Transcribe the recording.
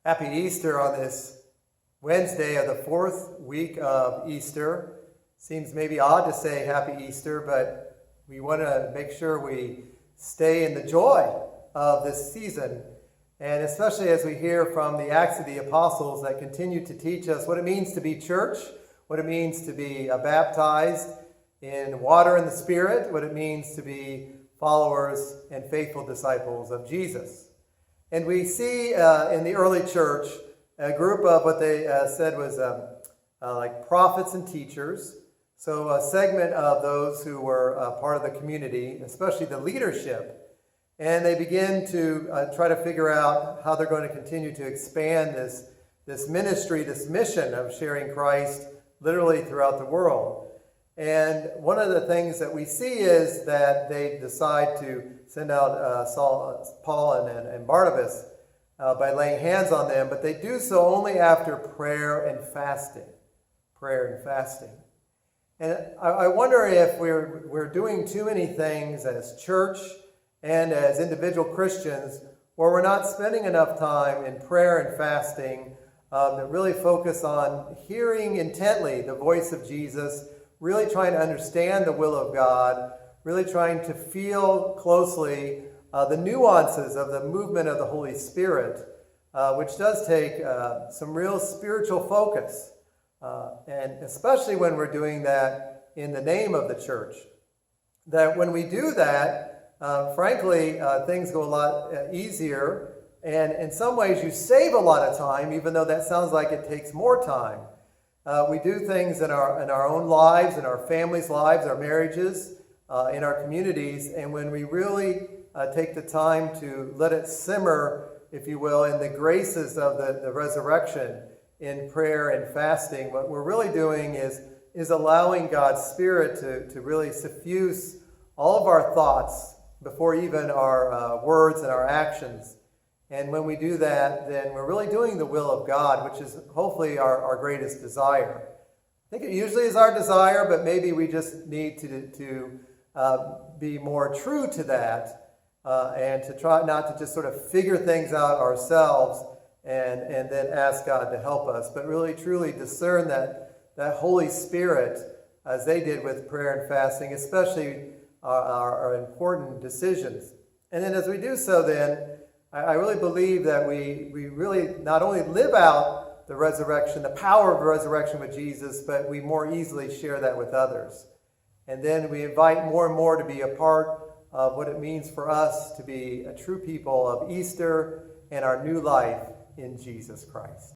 Happy Easter on this Wednesday of the fourth week of Easter. Seems maybe odd to say Happy Easter, but we want to make sure we stay in the joy of this season. And especially as we hear from the Acts of the Apostles that continue to teach us what it means to be church, what it means to be baptized in water and the Spirit, what it means to be followers and faithful disciples of Jesus. And we see in the early church a group of what they said was like prophets and teachers. So a segment of those who were part of the community, especially the leadership. And they begin to try to figure out how they're going to continue to expand this ministry, this mission of sharing Christ literally throughout the world. And one of the things that we see is that they decide to send out Paul and Barnabas by laying hands on them, but they do so only after prayer and fasting. Prayer and fasting. And I wonder if we're doing too many things as church and as individual Christians where we're not spending enough time in prayer and fasting that really focus on hearing intently the voice of Jesus, really trying to understand the will of God, really trying to feel closely the nuances of the movement of the Holy Spirit, which does take some real spiritual focus, and especially when we're doing that in the name of the church. That when we do that, frankly, things go a lot easier, and in some ways you save a lot of time, even though that sounds like it takes more time. We do things in our own lives, in our families' lives, our marriages, in our communities, and when we really take the time to let it simmer, if you will, in the graces of the resurrection in prayer and fasting, what we're really doing is allowing God's Spirit to really suffuse all of our thoughts before even our words and our actions. And when we do that, then we're really doing the will of God, which is hopefully our greatest desire. I think it usually is our desire, but maybe we just need to be more true to that and to try not to just sort of figure things out ourselves and then ask God to help us, but really truly discern that Holy Spirit, as they did with prayer and fasting, especially our important decisions. And then as we do so then, I really believe that we really not only live out the resurrection, the power of the resurrection with Jesus, but we more easily share that with others. And then we invite more and more to be a part of what it means for us to be a true people of Easter and our new life in Jesus Christ.